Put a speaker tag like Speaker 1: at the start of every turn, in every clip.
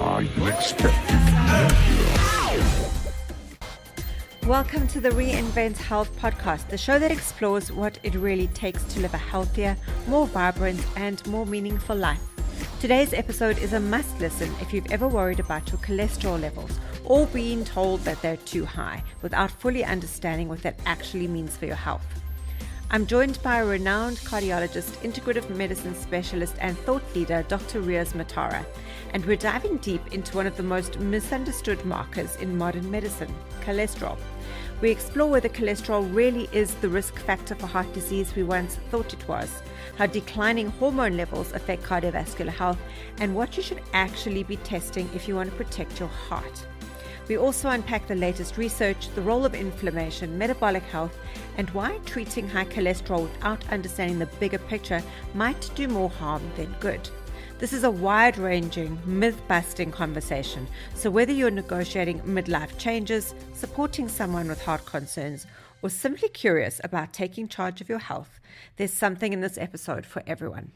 Speaker 1: Are you expecting more?
Speaker 2: Welcome to the Reinvent Health podcast, the show that explores what it really takes to live a healthier, more vibrant, and more meaningful life. Today's episode is a must listen if you've ever worried about your cholesterol levels or been told that they're too high without fully understanding what that actually means for your health. I'm joined by a renowned cardiologist, integrative medicine specialist, and thought leader, Dr. Riaz Motara, and we're diving deep into one of the most misunderstood markers in modern medicine, cholesterol. We explore whether cholesterol really is the risk factor for heart disease we once thought it was, how declining hormone levels affect cardiovascular health, and what you should actually be testing if you want to protect your heart. We also unpack the latest research, the role of inflammation, metabolic health, and why treating high cholesterol without understanding the bigger picture might do more harm than good. This is a wide-ranging, myth-busting conversation, so whether you're negotiating midlife changes, supporting someone with heart concerns, or simply curious about taking charge of your health, there's something in this episode for everyone.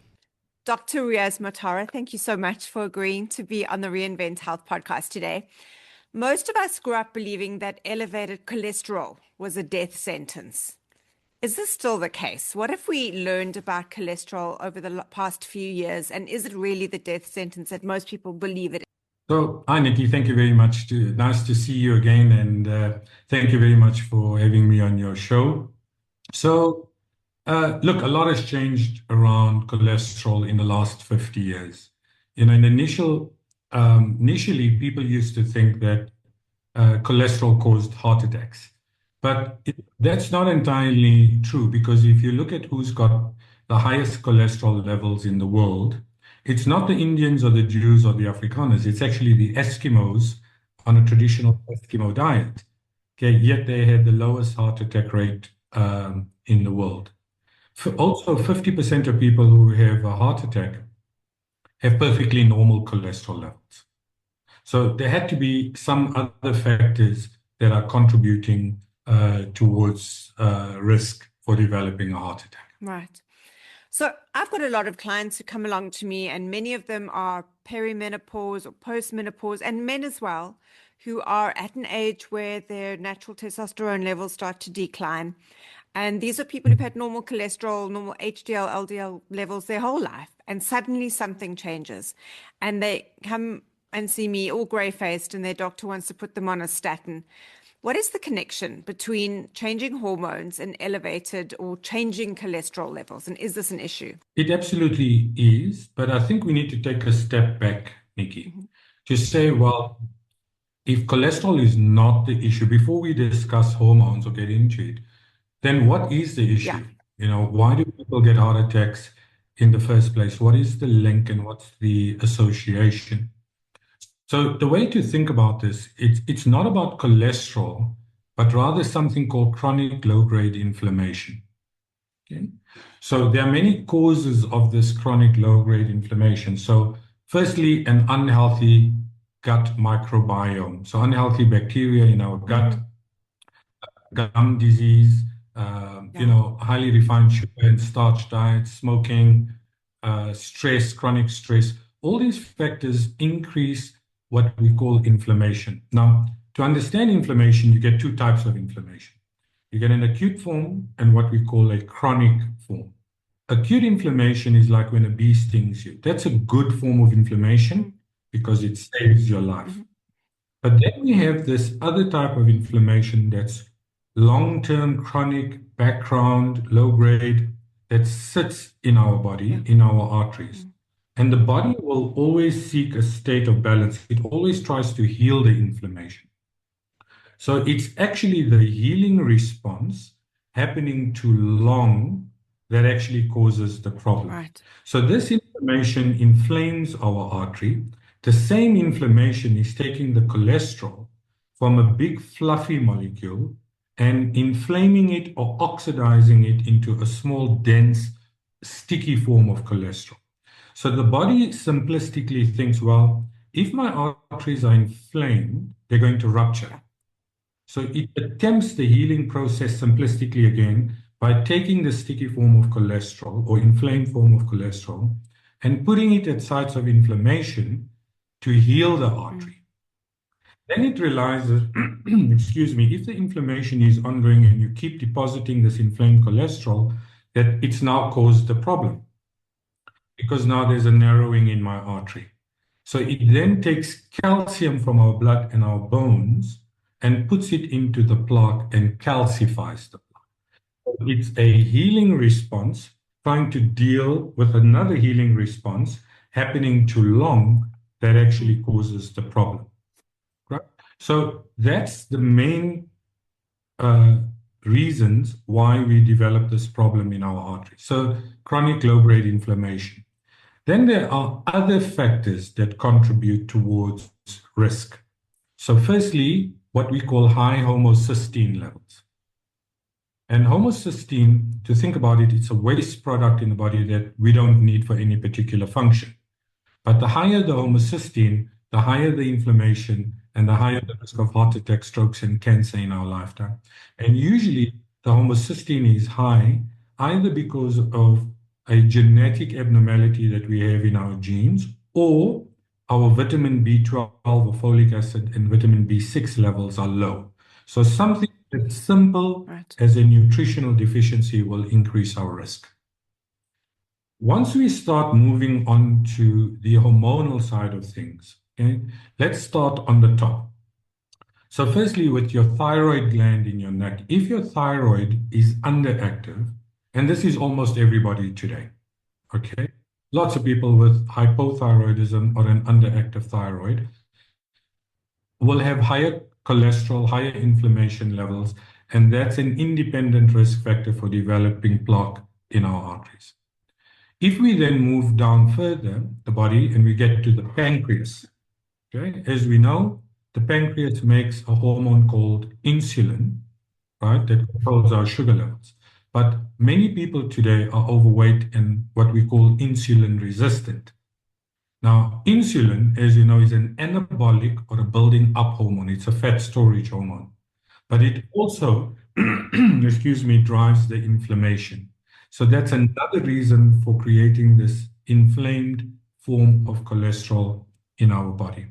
Speaker 2: Dr. Riaz Motara, thank you so much for agreeing to be on the Reinvent Health podcast today. Most of us grew up believing that elevated cholesterol was a death sentence. Is this still the case? What if we learned about cholesterol over the past few years, and is it really the death sentence that most people believe it is?
Speaker 3: So, hi, Nikki. Thank you very much. Nice to see you again, and thank you very much for having me on your show. So, look, a lot has changed around cholesterol in the last 50 years. Initially, people used to think that cholesterol caused heart attacks. But that's not entirely true, because if you look at who's got the highest cholesterol levels in the world, it's not the Indians or the Jews or the Afrikaners. It's actually the Eskimos on a traditional Eskimo diet. Okay, yet they had the lowest heart attack rate in the world. Also, 50% of people who have a heart attack have perfectly normal cholesterol levels. So there had to be some other factors that are contributing towards risk for developing a heart attack.
Speaker 2: Right. So I've got a lot of clients who come along to me, and many of them are perimenopause or postmenopause, and men as well, who are at an age where their natural testosterone levels start to decline. And these are people who've had normal cholesterol, normal HDL, LDL levels their whole life, and suddenly something changes. And they come and see me all grey-faced, and their doctor wants to put them on a statin. What is the connection between changing hormones and elevated or changing cholesterol levels? And is this an issue?
Speaker 3: It absolutely is, but I think we need to take a step back, Nikki, to say, well, if cholesterol is not the issue, before we discuss hormones or get into it, then what is the issue?
Speaker 2: Yeah.
Speaker 3: Why do people get heart attacks in the first place? What is the link and what's the association? So the way to think about this, it's not about cholesterol, but rather something called chronic low-grade inflammation. Okay? So there are many causes of this chronic low-grade inflammation. So firstly, an unhealthy gut microbiome. So unhealthy bacteria in our gut, gum disease, highly refined sugar and starch diets, smoking, stress, chronic stress. All these factors increase what we call inflammation. Now, to understand inflammation, you get two types of inflammation. You get an acute form and what we call a chronic form. Acute inflammation is like when a bee stings you. That's a good form of inflammation because it saves your life. But then we have this other type of inflammation that's long-term, chronic, background, low-grade, that sits in our body, in our arteries. And the body will always seek a state of balance. It always tries to heal the inflammation. So it's actually the healing response happening too long that actually causes the problem.
Speaker 2: Right.
Speaker 3: So this inflammation inflames our artery. The same inflammation is taking the cholesterol from a big fluffy molecule and inflaming it or oxidizing it into a small, dense, sticky form of cholesterol. So the body simplistically thinks, well, if my arteries are inflamed, they're going to rupture. So it attempts the healing process simplistically again by taking the sticky form of cholesterol or inflamed form of cholesterol and putting it at sites of inflammation to heal the artery. Then it realizes, excuse me, if the inflammation is ongoing and you keep depositing this inflamed cholesterol, that it's now caused the problem because now there's a narrowing in my artery. So it then takes calcium from our blood and our bones and puts it into the plaque and calcifies the plaque. It's a healing response trying to deal with another healing response happening too long that actually causes the problem. Right? So that's the main reasons why we develop this problem in our arteries. So chronic low-grade inflammation. Then there are other factors that contribute towards risk. So firstly, what we call high homocysteine levels. And homocysteine, to think about it, it's a waste product in the body that we don't need for any particular function. But the higher the homocysteine, the higher the inflammation, and the higher the risk of heart attack, strokes, and cancer in our lifetime. And usually the homocysteine is high either because of a genetic abnormality that we have in our genes, or our vitamin B12 or folic acid and vitamin B6 levels are low. So something as simple as a nutritional deficiency will increase our risk. Once we start moving on to the hormonal side of things, okay, let's start on the top. So firstly, with your thyroid gland in your neck, if your thyroid is underactive, and this is almost everybody today, okay? Lots of people with hypothyroidism or an underactive thyroid will have higher cholesterol, higher inflammation levels, and that's an independent risk factor for developing plaque in our arteries. If we then move down further the body and we get to the pancreas, okay, as we know, the pancreas makes a hormone called insulin, right, that controls our sugar levels. But many people today are overweight and what we call insulin resistant. Now, insulin, as you know, is an anabolic or a building up hormone. It's a fat storage hormone. But it also, excuse me, drives the inflammation. So that's another reason for creating this inflamed form of cholesterol in our body.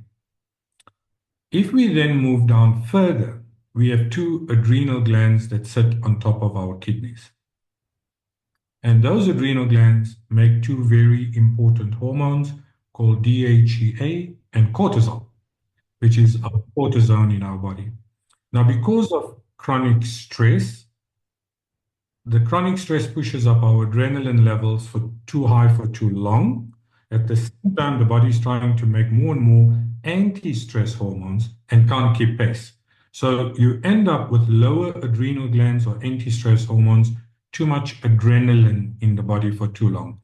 Speaker 3: If we then move down further, we have two adrenal glands that sit on top of our kidneys. And those adrenal glands make two very important hormones called DHEA and cortisol, which is our cortisone in our body. Now, because of chronic stress, the chronic stress pushes up our adrenaline levels for too high for too long. At the same time, the body is trying to make more and more anti-stress hormones and can't keep pace. So you end up with lower adrenal glands or anti-stress hormones, too much adrenaline in the body for too long.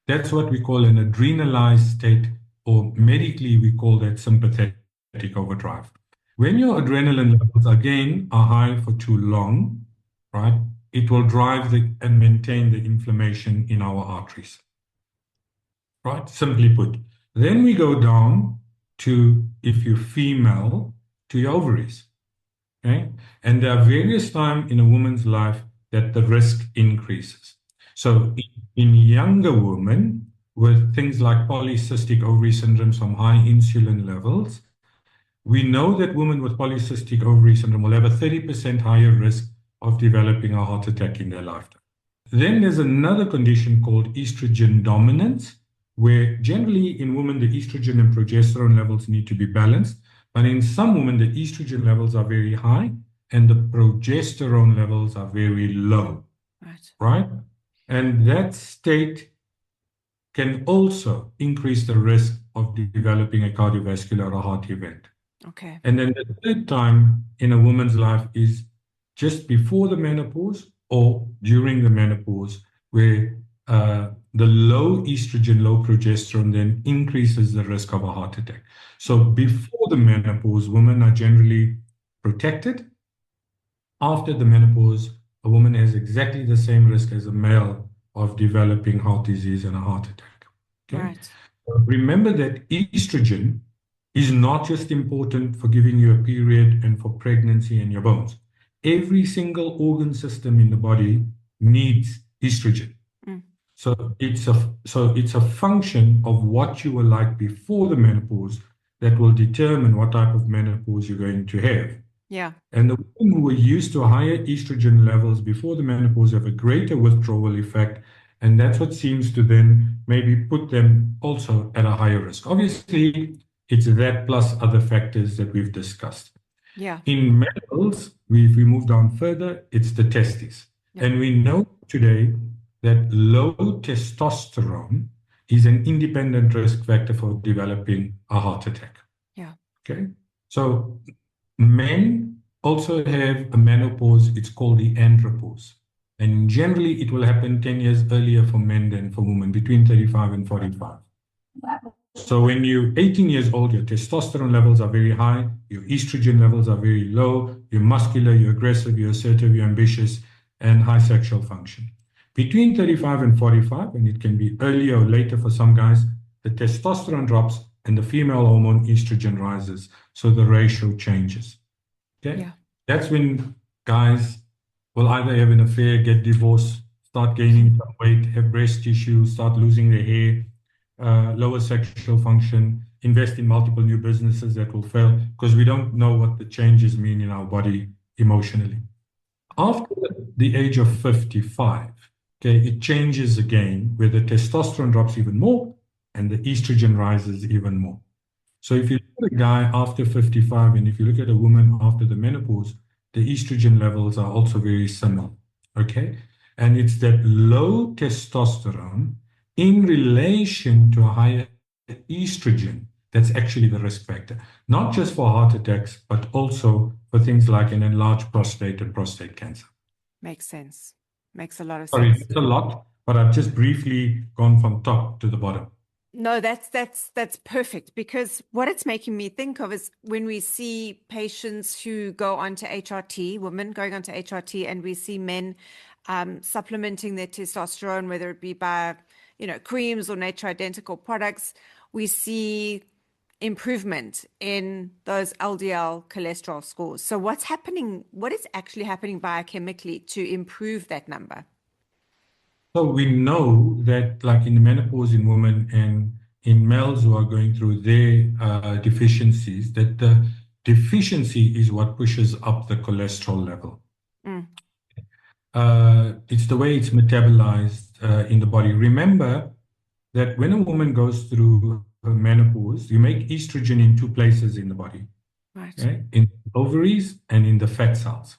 Speaker 3: That's what we call an adrenalized state, or medically we call that sympathetic overdrive. When your adrenaline levels again are high for too long, right, it will drive and maintain the inflammation in our arteries. Right, simply put. Then we go down to, if you're female, to your ovaries. Okay? And there are various times in a woman's life that the risk increases. So in younger women with things like polycystic ovary syndrome from high insulin levels, we know that women with polycystic ovary syndrome will have a 30% higher risk of developing a heart attack in their lifetime. Then there's another condition called estrogen dominance, where generally in women, the estrogen and progesterone levels need to be balanced. But in some women, the estrogen levels are very high and the progesterone levels are very low. Right? And that state can also increase the risk of developing a cardiovascular or heart event.
Speaker 2: Okay.
Speaker 3: And then the third time in a woman's life is just before the menopause or during the menopause, where the low estrogen, low progesterone then increases the risk of a heart attack. So before the menopause, women are generally protected. After the menopause, a woman has exactly the same risk as a male of developing heart disease and a heart attack. Okay?
Speaker 2: Right.
Speaker 3: Remember that estrogen is not just important for giving you a period and for pregnancy and your bones. Every single organ system in the body needs estrogen. So it's a function of what you were like before the menopause that will determine what type of menopause you're going to have.
Speaker 2: Yeah.
Speaker 3: And the women who were used to higher estrogen levels before the menopause have a greater withdrawal effect, and that's what seems to then maybe put them also at a higher risk. Obviously, it's that plus other factors that we've discussed.
Speaker 2: Yeah.
Speaker 3: In males, if we move down further, it's the testes.
Speaker 2: Yeah.
Speaker 3: And we know today that low testosterone is an independent risk factor for developing a heart attack.
Speaker 2: Yeah.
Speaker 3: Okay. So men also have a menopause. It's called the andropause. And generally, it will happen 10 years earlier for men than for women, between 35 and 45. So when you're 18 years old, your testosterone levels are very high, your estrogen levels are very low, you're muscular, you're aggressive, you're assertive, you're ambitious, and high sexual function. Between 35 and 45, and it can be earlier or later for some guys, the testosterone drops and the female hormone estrogen rises. So the ratio changes. Okay?
Speaker 2: Yeah.
Speaker 3: That's when guys will either have an affair, get divorced, start gaining some weight, have breast tissue, start losing their hair, lower sexual function, invest in multiple new businesses that will fail because we don't know what the changes mean in our body emotionally. After the age of 55, okay, it changes again where the testosterone drops even more and the estrogen rises even more. So if you look at a guy after 55 and if you look at a woman after the menopause, the estrogen levels are also very similar, okay? And it's that low testosterone in relation to a higher estrogen that's actually the risk factor, not just for heart attacks, but also for things like an enlarged prostate and prostate cancer.
Speaker 2: Makes sense. Makes a lot of
Speaker 3: Sorry,
Speaker 2: sense.
Speaker 3: it's a lot, but I've just briefly gone from top to the bottom.
Speaker 2: No, that's perfect, because what it's making me think of is when we see patients who go onto HRT, women going onto HRT, and we see men supplementing their testosterone, whether it be by, creams or nature identical products, we see improvement in those LDL cholesterol scores. So what's happening? What is actually happening biochemically to improve that number?
Speaker 3: So we know that, like in the menopause in women and in males who are going through their deficiencies, that the deficiency is what pushes up the cholesterol level. It's the way it's metabolized in the body. Remember that when a woman goes through her menopause, you make estrogen in two places in the body,
Speaker 2: Right.
Speaker 3: okay? In the ovaries and in the fat cells.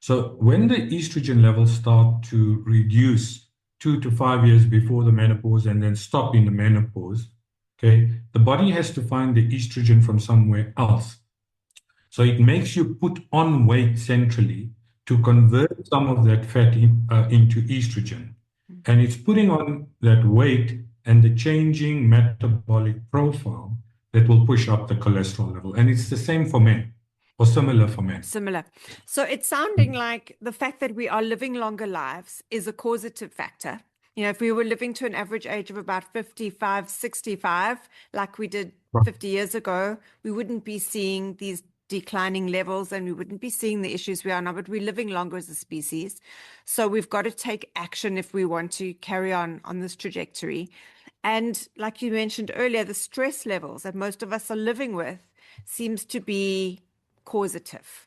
Speaker 3: So when the estrogen levels start to reduce 2 to 5 years before the menopause and then stop in the menopause, okay, the body has to find the estrogen from somewhere else. So it makes you put on weight centrally to convert some of that fat into estrogen. And it's putting on that weight and the changing metabolic profile that will push up the cholesterol level. And it's the same for men, or similar for men.
Speaker 2: Similar. So it's sounding like the fact that we are living longer lives is a causative factor. If we were living to an average age of about 55, 65, like we did 50 years ago, we wouldn't be seeing these declining levels and we wouldn't be seeing the issues we are now, but we're living longer as a species. So we've got to take action if we want to carry on this trajectory. And like you mentioned earlier, the stress levels that most of us are living with seems to be causative.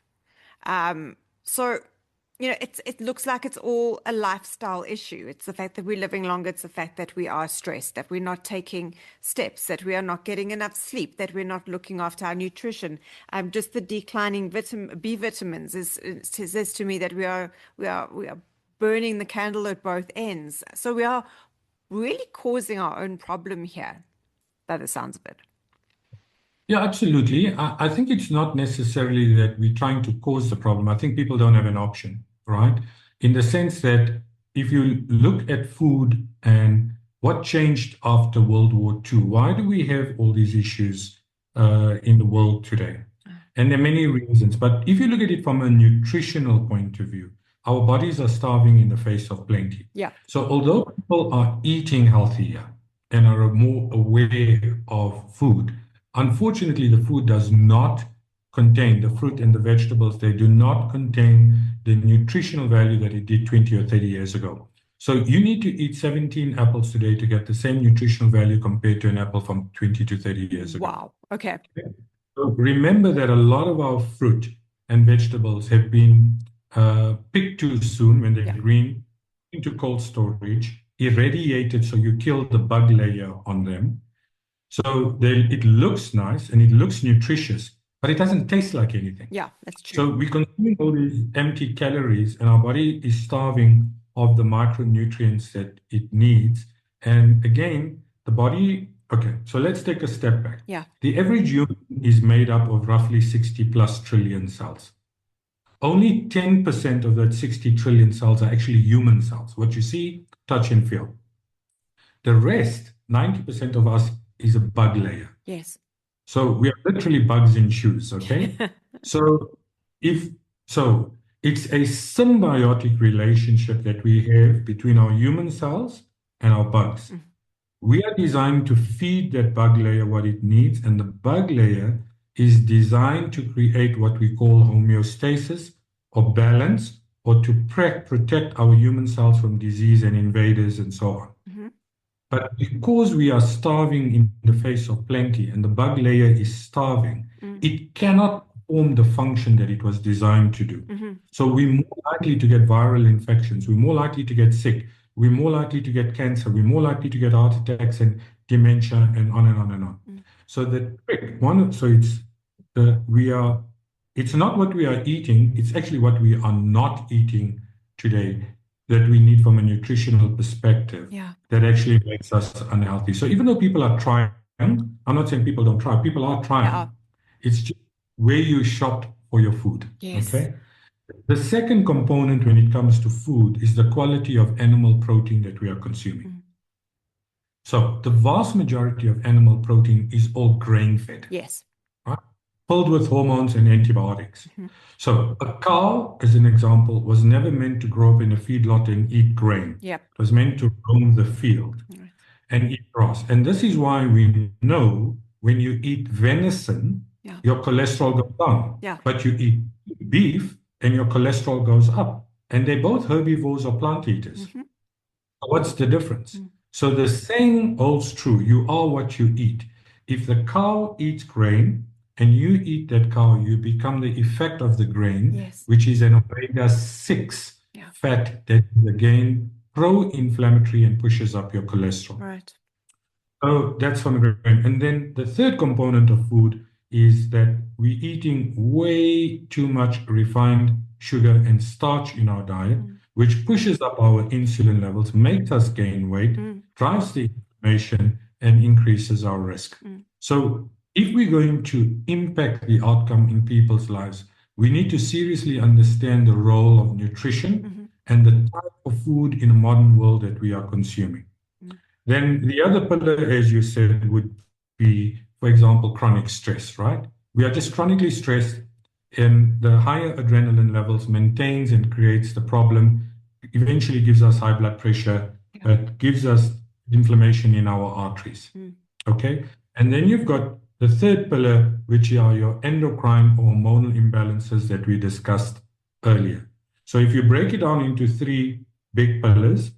Speaker 2: So, it looks like it's all a lifestyle issue. It's the fact that we're living longer. It's the fact that we are stressed, that we're not taking steps, that we are not getting enough sleep, that we're not looking after our nutrition. Just the declining B vitamins says to me that we are burning the candle at both ends. So we are really causing our own problem here, by the sounds of it.
Speaker 3: Yeah, absolutely. I think it's not necessarily that we're trying to cause the problem. I think people don't have an option, right? In the sense that if you look at food and what changed after World War II, why do we have all these issues in the world today? And there are many reasons. But if you look at it from a nutritional point of view, our bodies are starving in the face of plenty.
Speaker 2: Yeah.
Speaker 3: So although people are eating healthier and are more aware of food, unfortunately, the food does not contain, the fruit and the vegetables, they do not contain the nutritional value that it did 20 or 30 years ago. So you need to eat 17 apples today to get the same nutritional value compared to an apple from 20 to 30 years ago.
Speaker 2: Wow. Okay.
Speaker 3: So remember that a lot of our fruit and vegetables have been picked too soon when they're
Speaker 2: Yeah.
Speaker 3: green, into cold storage, irradiated, so you kill the bug layer on them. So it looks nice and it looks nutritious, but it doesn't taste like anything.
Speaker 2: Yeah, that's true.
Speaker 3: So we consume all these empty calories, and our body is starving of the micronutrients that it needs. And again, the body, okay, so let's take a step back.
Speaker 2: Yeah.
Speaker 3: The average human is made up of roughly 60 plus trillion cells. Only 10% of that 60 trillion cells are actually human cells, what you see, touch, and feel. The rest, 90% of us, is a bug layer.
Speaker 2: Yes.
Speaker 3: So we are literally bugs in shoes, okay? So it's a symbiotic relationship that we have between our human cells and our bugs. We are designed to feed that bug layer what it needs, and the bug layer is designed to create what we call homeostasis or balance, or to protect our human cells from disease and invaders and so on. But because we are starving in the face of plenty and the bug layer is starving, it cannot perform the function that it was designed to do. So we're more likely to get viral infections, we're more likely to get sick, we're more likely to get cancer, we're more likely to get heart attacks and dementia and on and on and on. So the trick, it's not what we are eating, it's actually what we are not eating today that we need from a nutritional perspective that actually makes us unhealthy. So even though people are trying, I'm not saying people don't try, people are trying.
Speaker 2: Yeah.
Speaker 3: It's just where you shop for your food.
Speaker 2: Yes.
Speaker 3: Okay. The second component when it comes to food is the quality of animal protein that we are consuming. So the vast majority of animal protein is all grain-fed.
Speaker 2: Yes.
Speaker 3: Right? Filled with hormones and antibiotics. So a cow, as an example, was never meant to grow up in a feedlot and eat grain.
Speaker 2: Yep.
Speaker 3: It was meant to roam the field and eat grass. And this is why we know when you eat venison, your cholesterol goes down.
Speaker 2: Yeah.
Speaker 3: But you eat beef and your cholesterol goes up. And they're both herbivores or plant eaters. What's the difference? So the saying holds true. You are what you eat. If the cow eats grain, and you eat that cow, you become the effect of the grain, which is an omega-6 fat that is again pro-inflammatory and pushes up your cholesterol.
Speaker 2: Right.
Speaker 3: So that's from the grain. And then the third component of food is that we're eating way too much refined sugar and starch in our diet, which pushes up our insulin levels, makes us gain weight, drives the inflammation, and increases our risk. So if we're going to impact the outcome in people's lives, we need to seriously understand the role of nutrition and the type of food in a modern world that we are consuming. Then the other pillar, as you said, would be, for example, chronic stress, right? We are just chronically stressed, and the higher adrenaline levels maintains and creates the problem, eventually gives us high blood pressure, that gives us inflammation in our arteries. Okay? And then you've got the third pillar, which are your endocrine or hormonal imbalances that we discussed earlier. So if you break it down into three big pillars,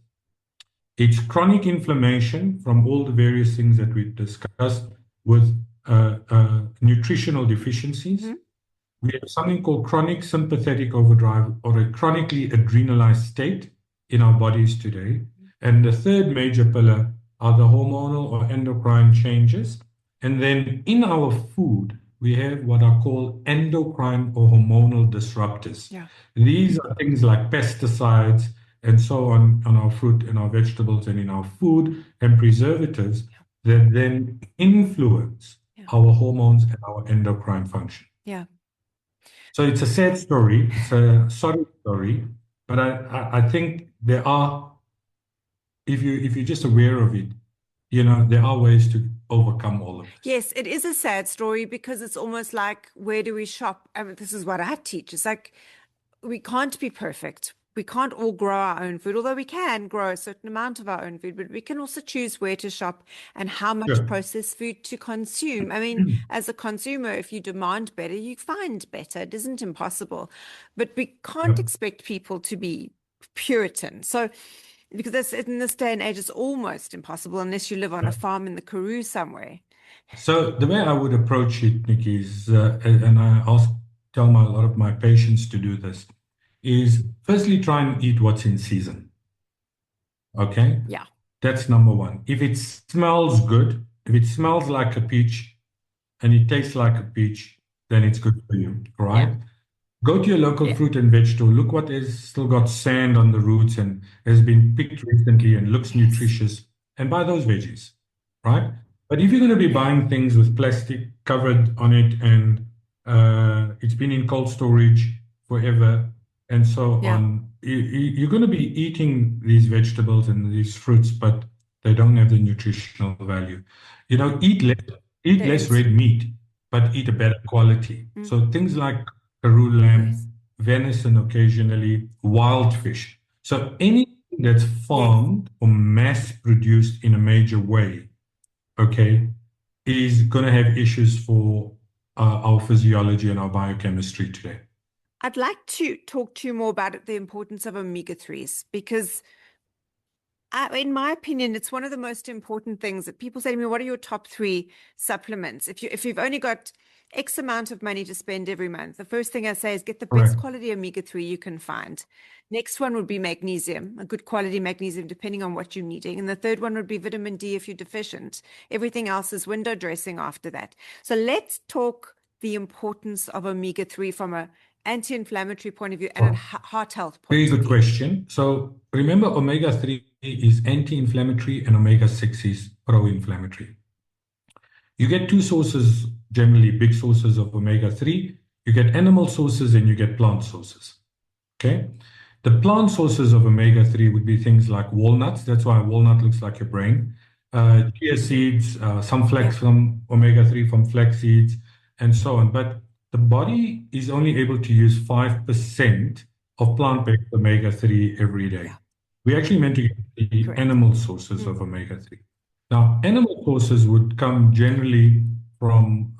Speaker 3: it's chronic inflammation from all the various things that we discussed with nutritional deficiencies. We have something called chronic sympathetic overdrive or a chronically adrenalized state in our bodies today. And the third major pillar are the hormonal or endocrine changes. And then in our food, we have what are called endocrine or hormonal disruptors. These are things like pesticides and so on our fruit and our vegetables and in our food and preservatives that then influence our hormones and our endocrine function. So it's a sad story, it's a sorry story, but I think there are, if you're just aware of it, there are ways to overcome all of this.
Speaker 2: Yes, it is a sad story because it's almost like, where do we shop? I mean, this is what I teach. It's like, we can't be perfect. We can't all grow our own food, although we can grow a certain amount of our own food, but we can also choose where to shop and how much processed food to consume. I mean, as a consumer, if you demand better, you find better. It isn't impossible, but we can't expect people to be Puritan. So because in this day and age, it's almost impossible unless you live on a farm in the Karoo somewhere.
Speaker 3: So the way I would approach it, Nikki, is, and tell a lot of my patients to do this, is firstly try and eat what's in season. Okay?
Speaker 2: Yeah.
Speaker 3: That's number one. If it smells good, if it smells like a peach and it tastes like a peach, then it's good for you, right?
Speaker 2: Yeah.
Speaker 3: Go to your local fruit and vegetable. Look what has still got sand on the roots and has been picked recently and looks nutritious, and buy those veggies, right? But if you're going to be buying things with plastic covered on it and it's been in cold storage forever and so on, you're going to be eating these vegetables and these fruits, but they don't have the nutritional value. Eat less red meat, but eat a better quality. So things like Karoo lamb, venison occasionally, wild fish. So anything that's farmed or mass produced in a major way, okay, is going to have issues for our physiology and our biochemistry today.
Speaker 2: I'd like to talk to you more about the importance of omega-3s because in my opinion, it's one of the most important things that people say to me, what are your top 3 supplements? If you've only got X amount of money to spend every month, the first thing I say is get the best quality omega-3 you can find. Next one would be magnesium, a good quality magnesium, depending on what you're needing. And the third one would be vitamin D if you're deficient. Everything else is window dressing after that. So let's talk the importance of omega-3 from an anti-inflammatory point of view and a heart health point of view.
Speaker 3: Very good question. So remember, omega-3 is anti-inflammatory and omega-6 is pro-inflammatory. You get 2 sources, generally big sources of omega-3. You get animal sources and you get plant sources. Okay? The plant sources of omega-3 would be things like walnuts. That's why a walnut looks like your brain. Chia seeds, some omega-3 from flax seeds, and so on. But the body is only able to use 5% of plant-based omega-3 every day. We actually meant to get the animal sources of omega-3. Now, animal sources would come generally from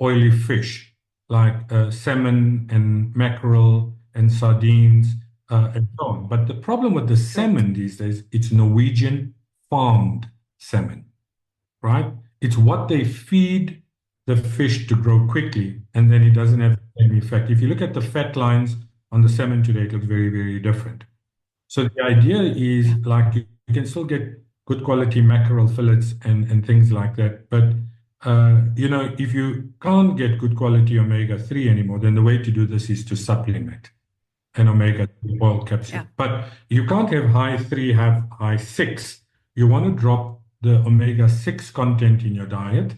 Speaker 3: oily fish, like salmon and mackerel and sardines and so on. But the problem with the salmon these days, it's Norwegian farmed salmon, right? It's what they feed the fish to grow quickly, and then it doesn't have any effect. If you look at the fat lines on the salmon today, it looks very, very different. So the idea is like you can still get good quality mackerel fillets and things like that. But, if you can't get good quality omega-3 anymore, then the way to do this is to supplement an omega-3 oil capsule. But you can't have high 3, have high 6. You want to drop the omega-6 content in your diet.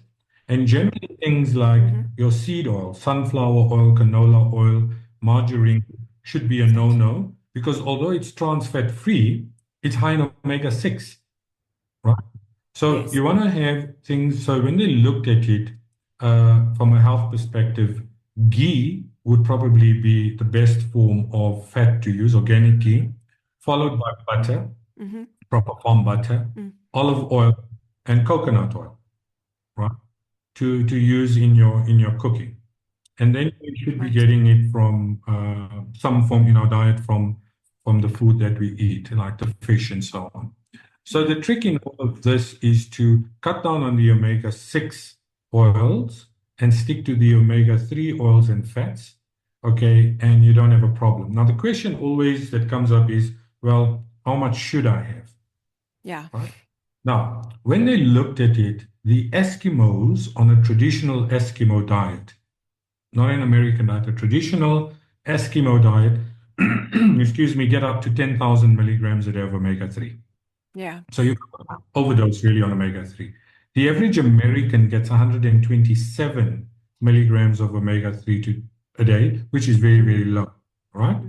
Speaker 3: And generally things like your seed oil, sunflower oil, canola oil, margarine should be a no-no, because although it's trans fat free, it's high in omega-6, right? So you want to have things, so when they looked at it from a health perspective, ghee would probably be the best form of fat to use, organic ghee, followed by butter, proper farm butter, olive oil, and coconut oil, right? To use in your cooking. And then we should be getting it from some form in our diet from the food that we eat, like the fish and so on. So the trick in all of this is to cut down on the omega-6 oils and stick to the omega-3 oils and fats, okay, and you don't have a problem. Now, the question always that comes up is, well, how much should I have?
Speaker 2: Yeah.
Speaker 3: Right? Now, when they looked at it, the Eskimos on a traditional Eskimo diet, not an American diet, a traditional Eskimo diet, get up to 10,000 milligrams a day of omega-3.
Speaker 2: Yeah.
Speaker 3: So you overdose really on omega-3. The average American gets 127 milligrams of omega-3 a day, which is very, very low, right?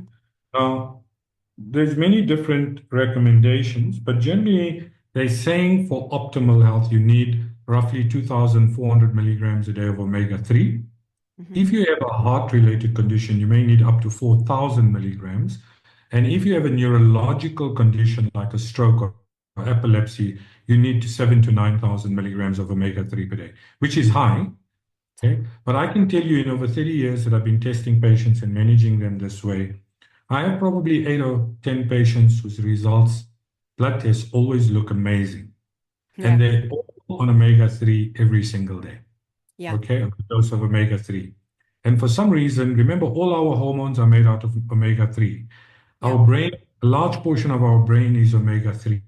Speaker 3: Now, there's many different recommendations, but generally they're saying for optimal health, you need roughly 2,400 milligrams a day of omega-3. If you have a heart-related condition, you may need up to 4,000 milligrams. And if you have a neurological condition like a stroke or epilepsy, you need 7,000 to 9,000 milligrams of omega-3 per day, which is high. Okay, but I can tell you in over 30 years that I've been testing patients and managing them this way, I have probably 8 or 10 patients whose results blood tests always look amazing.
Speaker 2: Yeah.
Speaker 3: And they're all on omega-3 every single day.
Speaker 2: Yeah.
Speaker 3: Okay, a dose of omega-3. And for some reason, remember, all our hormones are made out of omega-3. Our brain, a large portion of our brain is omega-3.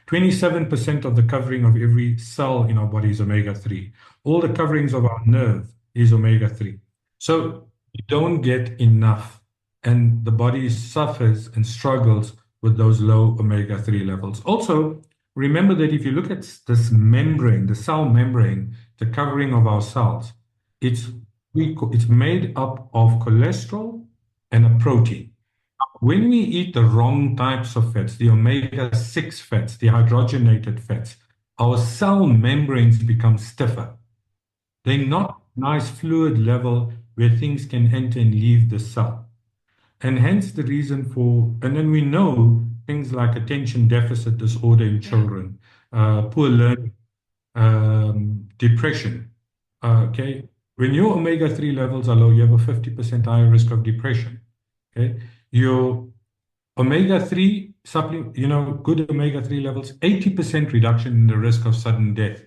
Speaker 3: 27% of the covering of every cell in our body is omega-3. All the coverings of our nerve is omega-3. So you don't get enough, and the body suffers and struggles with those low omega-3 levels. Also, remember that if you look at this membrane, the cell membrane, the covering of our cells, it's made up of cholesterol and a protein. When we eat the wrong types of fats, the omega-6 fats, the hydrogenated fats, our cell membranes become stiffer. They're not nice fluid level where things can enter and leave the cell. And hence the reason for, and then we know things like attention deficit disorder in children, poor learning, depression. Okay, when your omega-3 levels are low, you have a 50% higher risk of depression. Okay, your omega-3 supplement, good omega-3 levels, 80% reduction in the risk of sudden death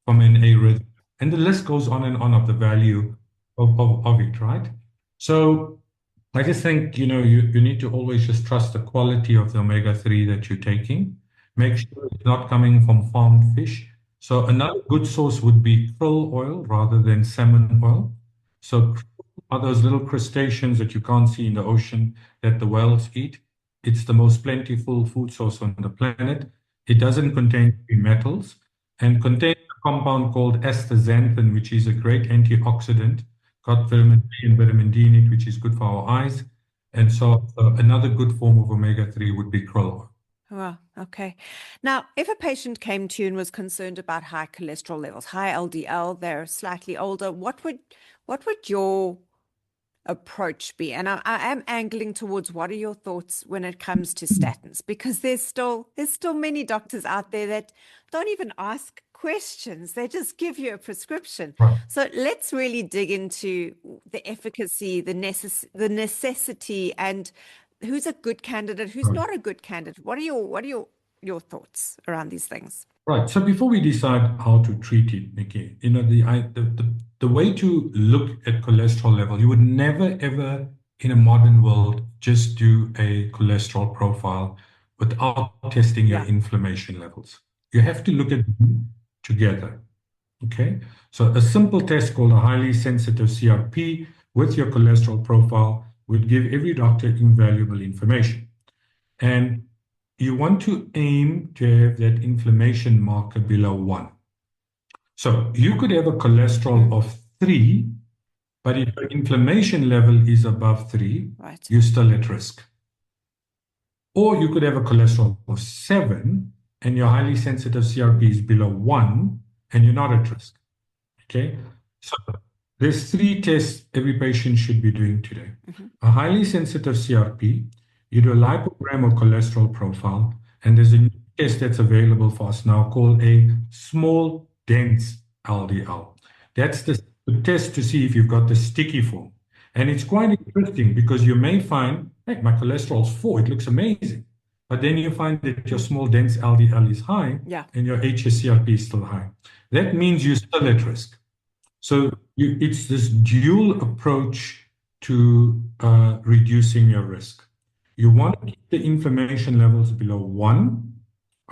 Speaker 3: from an arrhythmia. And the list goes on and on of the value of it, right? So I just think, you need to always just trust the quality of the omega-3 that you're taking. Make sure it's not coming from farmed fish. So another good source would be krill oil rather than salmon oil. So krill are those little crustaceans that you can't see in the ocean that the whales eat. It's the most plentiful food source on the planet. It doesn't contain heavy metals and contains a compound called astaxanthin, which is a great antioxidant. Got vitamin A and vitamin D in it, which is good for our eyes. And so another good form of omega-3 would be krill oil.
Speaker 2: Wow. Okay. Now, if a patient came to you and was concerned about high cholesterol levels, high LDL, they're slightly older, what would your approach be? And I am angling towards what are your thoughts when it comes to statins? Because there's still many doctors out there that don't even ask questions. They just give you a prescription.
Speaker 3: Right.
Speaker 2: So let's really dig into the efficacy, the necessity, and who's a good candidate, who's not a good candidate. What are your thoughts around these things?
Speaker 3: Right. So before we decide how to treat it, Nikki, the way to look at cholesterol level, you would never ever in a modern world just do a cholesterol profile without testing your inflammation levels. You have to look at them together. Okay. So a simple test called a highly sensitive CRP with your cholesterol profile would give every doctor invaluable information. And you want to aim to have that inflammation marker below 1. So you could have a cholesterol of 3, but if the inflammation level is above 3, you're still at risk. Or you could have a cholesterol of 7 and your highly sensitive CRP is below 1 and you're not at risk. Okay? So there's 3 tests every patient should be doing today. A highly sensitive CRP, you do a lipogram or cholesterol profile, and there's a new test that's available for us now called a small dense LDL. That's the test to see if you've got the sticky form. And it's quite interesting because you may find, hey, my cholesterol's 4, it looks amazing. But then you find that your small dense LDL is high and your HSCRP is still high. That means you're still at risk. So it's this dual approach to reducing your risk. You want to keep the inflammation levels below 1,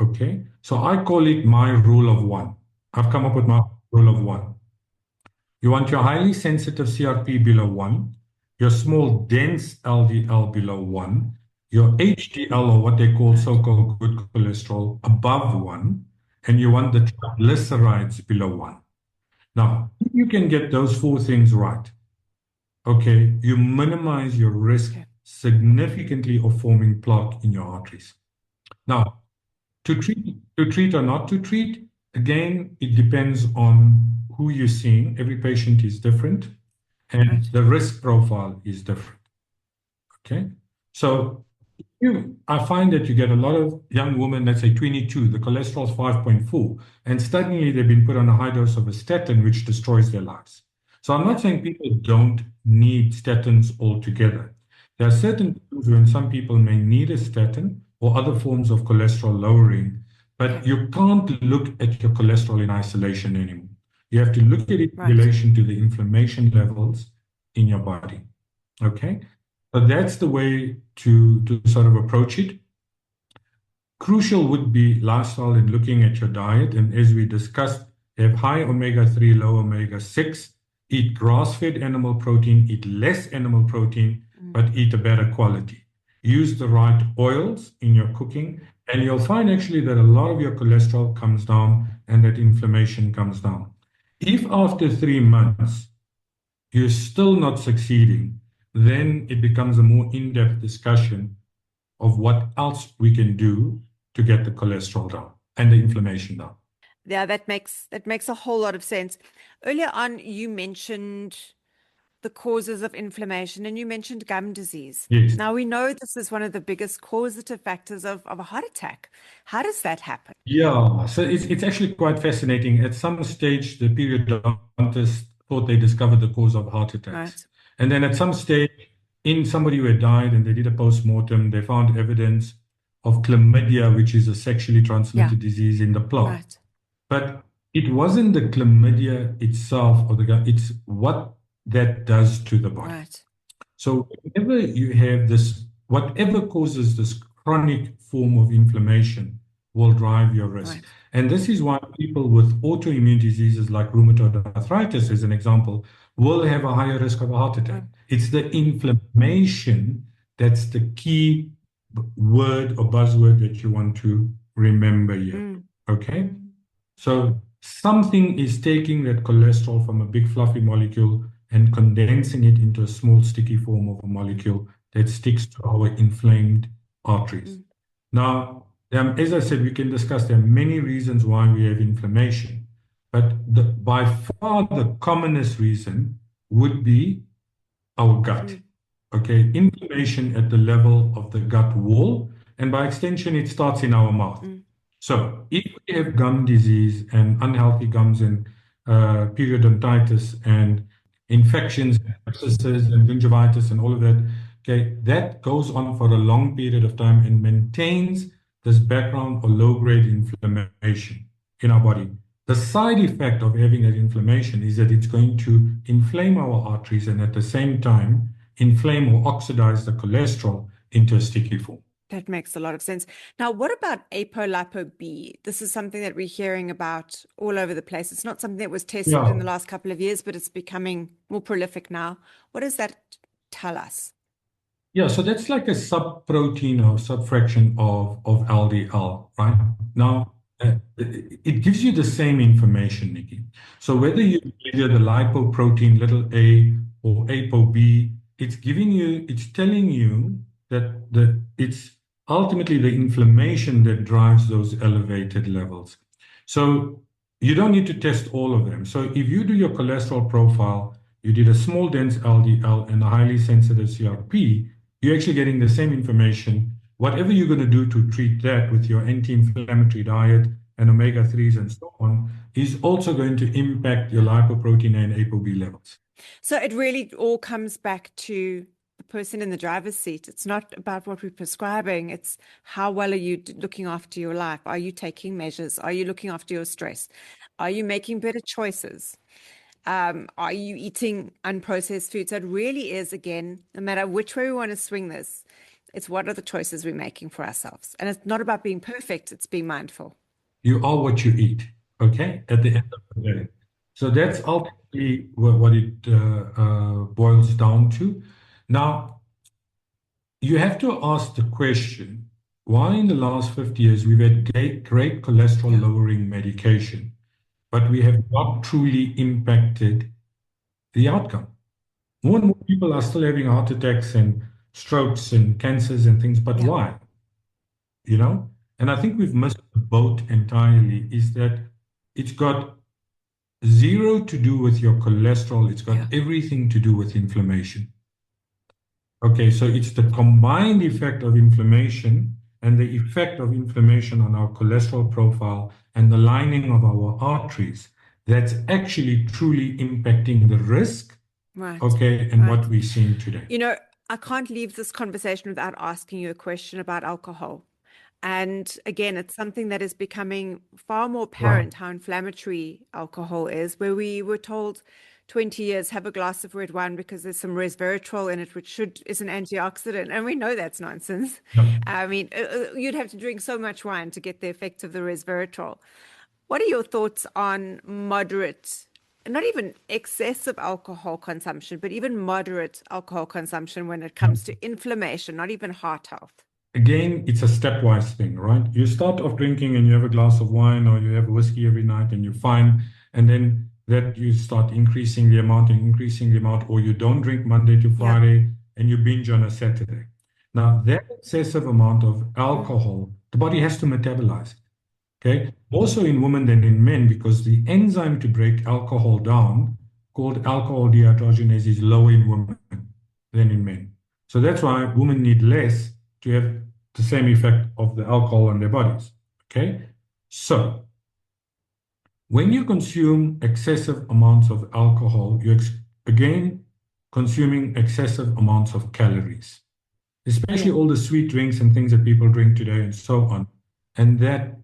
Speaker 3: okay? So I call it my rule of 1. I've come up with my rule of 1. You want your highly sensitive CRP below 1, your small dense LDL below 1, your HDL or what they call so-called good cholesterol above 1, and you want the triglycerides below 1. Now, if you can get those 4 things right, okay, you minimize your risk significantly of forming plaque in your arteries. Now, to treat or not to treat, again, it depends on who you're seeing. Every patient is different, and the risk profile is different. Okay, so I find that you get a lot of young women, let's say 22, the cholesterol is 5.4, and suddenly they've been put on a high dose of a statin, which destroys their lives. So I'm not saying people don't need statins altogether. There are certain times when some people may need a statin or other forms of cholesterol lowering, but you can't look at your cholesterol in isolation anymore. You have to look at it in relation to the inflammation levels in your body. Okay? So that's the way to sort of approach it. Crucial would be lifestyle and looking at your diet. And as we discussed, have high omega-3, low omega-6, eat grass-fed animal protein, eat less animal protein, but eat a better quality. Use the right oils in your cooking, and you'll find actually that a lot of your cholesterol comes down and that inflammation comes down. If after 3 months you're still not succeeding, then it becomes a more in-depth discussion of what else we can do to get the cholesterol down and the inflammation down.
Speaker 2: Yeah, that makes a whole lot of sense. Earlier on, you mentioned the causes of inflammation and you mentioned gum disease.
Speaker 3: Yes.
Speaker 2: Now, we know this is one of the biggest causative factors of a heart attack. How does that happen?
Speaker 3: Yeah, so it's actually quite fascinating. At some stage, the periodontists thought they discovered the cause of heart attacks.
Speaker 2: Right.
Speaker 3: And then at some stage, in somebody who had died and they did a post-mortem, they found evidence of chlamydia, which is a sexually transmitted disease in the plaque.
Speaker 2: Right.
Speaker 3: But it wasn't the chlamydia itself or it's what that does to the body.
Speaker 2: Right.
Speaker 3: So whenever you have this, whatever causes this chronic form of inflammation will drive your risk.
Speaker 2: Right.
Speaker 3: And this is why people with autoimmune diseases like rheumatoid arthritis, as an example, will have a higher risk of a heart attack.
Speaker 2: Right.
Speaker 3: It's the inflammation that's the key word or buzzword that you want to remember here. Okay? So something is taking that cholesterol from a big fluffy molecule and condensing it into a small sticky form of a molecule that sticks to our inflamed arteries. Now, as I said, we can discuss there are many reasons why we have inflammation, but by far the commonest reason would be our gut. Okay, inflammation at the level of the gut wall, and by extension, it starts in our mouth. So if we have gum disease and unhealthy gums and periodontitis and infections, abscesses and gingivitis and all of that, okay, that goes on for a long period of time and maintains this background or low-grade inflammation in our body. The side effect of having that inflammation is that it's going to inflame our arteries and at the same time inflame or oxidize the cholesterol into a sticky form.
Speaker 2: That makes a lot of sense. Now, what about apolipo-B? This is something that we're hearing about all over the place. It's not something that was tested in the last couple of years, but it's becoming more prolific now. What does that tell us?
Speaker 3: Yeah, so that's like a subprotein or subfraction of LDL, right? Now, it gives you the same information, Nikki. So whether you measure the lipoprotein little a or ApoB, it's telling you that it's ultimately the inflammation that drives those elevated levels. So you don't need to test all of them. So if you do your cholesterol profile, you did a small dense LDL and a highly sensitive CRP, you're actually getting the same information. Whatever you're going to do to treat that with your anti-inflammatory diet and omega-3s and so on is also going to impact your lipoprotein and ApoB levels.
Speaker 2: So it really all comes back to the person in the driver's seat. It's not about what we're prescribing. It's how well are you looking after your life? Are you taking measures? Are you looking after your stress? Are you making better choices? Are you eating unprocessed food? So it really is, again, no matter which way we want to swing this, it's what are the choices we're making for ourselves. And it's not about being perfect, it's being mindful.
Speaker 3: You are what you eat, okay, at the end of the day. So that's ultimately what it boils down to. Now, you have to ask the question, why in the last 50 years we've had great cholesterol-lowering medication, but we have not truly impacted the outcome? More and more people are still having heart attacks and strokes and cancers and things, but why? You know? And I think we've missed the boat entirely, is that it's got zero to do with your cholesterol. It's got everything to do with inflammation. Okay, so it's the combined effect of inflammation and the effect of inflammation on our cholesterol profile and the lining of our arteries that's actually truly impacting the risk, okay, and what we're seeing today.
Speaker 2: You know, I can't leave this conversation without asking you a question about alcohol. And again, it's something that is becoming far more apparent how inflammatory alcohol is, where we were told 20 years, have a glass of red wine because there's some resveratrol in it, which is an antioxidant. And we know that's nonsense.
Speaker 3: Yeah.
Speaker 2: I mean, you'd have to drink so much wine to get the effect of the resveratrol. What are your thoughts on moderate, not even excessive alcohol consumption, but even moderate alcohol consumption when it comes to inflammation, not even heart health?
Speaker 3: Again, it's a stepwise thing, right? You start off drinking and you have a glass of wine or you have whiskey every night and you're fine. And then that you start increasing the amount and increasing the amount, or you don't drink Monday to Friday and you binge on a Saturday. Now, that excessive amount of alcohol, the body has to metabolize. Okay. Also in women than in men, because the enzyme to break alcohol down, called alcohol dehydrogenase, is lower in women than in men. So that's why women need less to have the same effect of the alcohol on their bodies. Okay. So when you consume excessive amounts of alcohol, you're again consuming excessive amounts of calories, especially all the sweet drinks and things that people drink today and so on. And that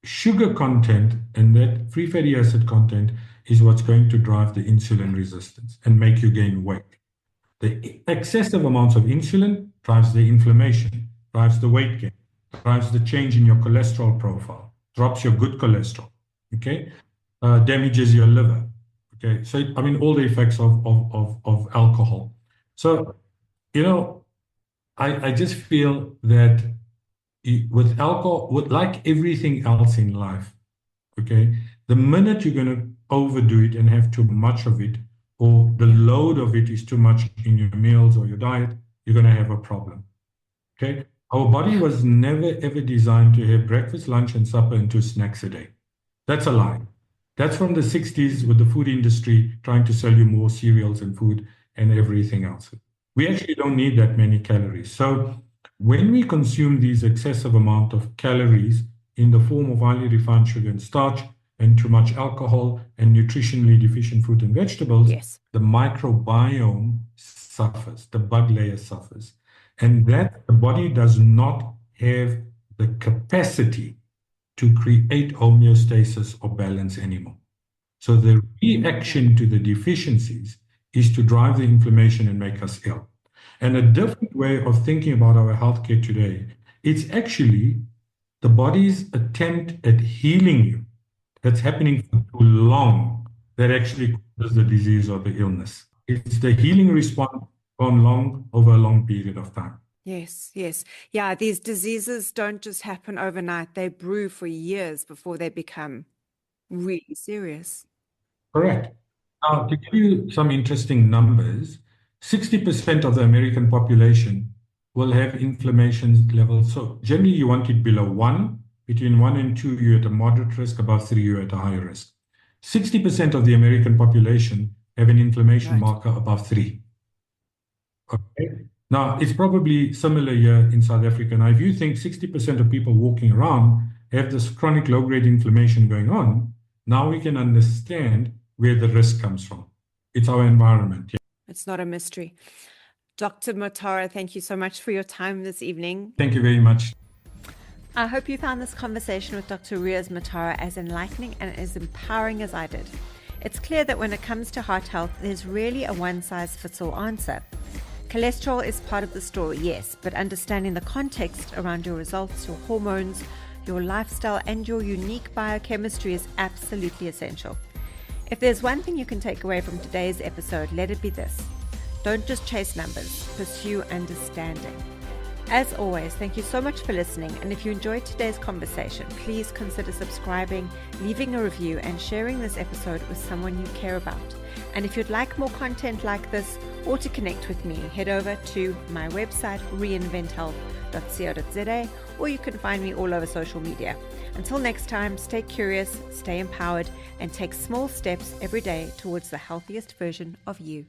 Speaker 3: sugar content and that free fatty acid content is what's going to drive the insulin resistance and make you gain weight. The excessive amounts of insulin drives the inflammation, drives the weight gain, drives the change in your cholesterol profile, drops your good cholesterol, okay? Damages your liver, okay? So, I mean, all the effects of alcohol. So, you know, I just feel that with alcohol, like everything else in life, okay, the minute you're going to overdo it and have too much of it, or the load of it is too much in your meals or your diet, you're going to have a problem. Okay? Our body was never ever designed to have breakfast, lunch, and supper and 2 snacks a day. That's a lie. That's from the 60s with the food industry trying to sell you more cereals and food and everything else. We actually don't need that many calories. So when we consume these excessive amount of calories in the form of highly refined sugar and starch, and too much alcohol and nutritionally deficient fruit and vegetables, the microbiome suffers, the bug layer suffers. And that the body does not have the capacity to create homeostasis or balance anymore. So the reaction to the deficiencies is to drive the inflammation and make us ill. And a different way of thinking about our healthcare today, it's actually the body's attempt at healing you that's happening for too long that actually causes the disease or the illness. It's the healing response gone long over a long period of time.
Speaker 2: Yes, yes. Yeah, these diseases don't just happen overnight. They brew for years before they become really serious.
Speaker 3: Correct. Now, to give you some interesting numbers, 60% of the American population will have inflammation levels. So generally you want it below 1. Between 1 and 2, you're at a moderate risk. Above 3, you're at a higher risk. 60% of the American population have an inflammation marker above 3. Okay. Now, it's probably similar here in South Africa. Now, if you think 60% of people walking around have this chronic low-grade inflammation going on, now we can understand where the risk comes from. It's our environment. Yeah.
Speaker 2: It's not a mystery. Dr. Motara, thank you so much for your time this evening.
Speaker 3: Thank you very much.
Speaker 2: I hope you found this conversation with Dr. Riaz Motara as enlightening and as empowering as I did. It's clear that when it comes to heart health, there's really a one-size-fits-all answer. Cholesterol is part of the story, yes, but understanding the context around your results, your hormones, your lifestyle, and your unique biochemistry is absolutely essential. If there's one thing you can take away from today's episode, let it be this. Don't just chase numbers, pursue understanding. As always, thank you so much for listening, and if you enjoyed today's conversation, please consider subscribing, leaving a review, and sharing this episode with someone you care about. And if you'd like more content like this, or to connect with me, head over to my website, reinventhealth.co.za, or you can find me all over social media. Until next time, stay curious, stay empowered, and take small steps every day towards the healthiest version of you.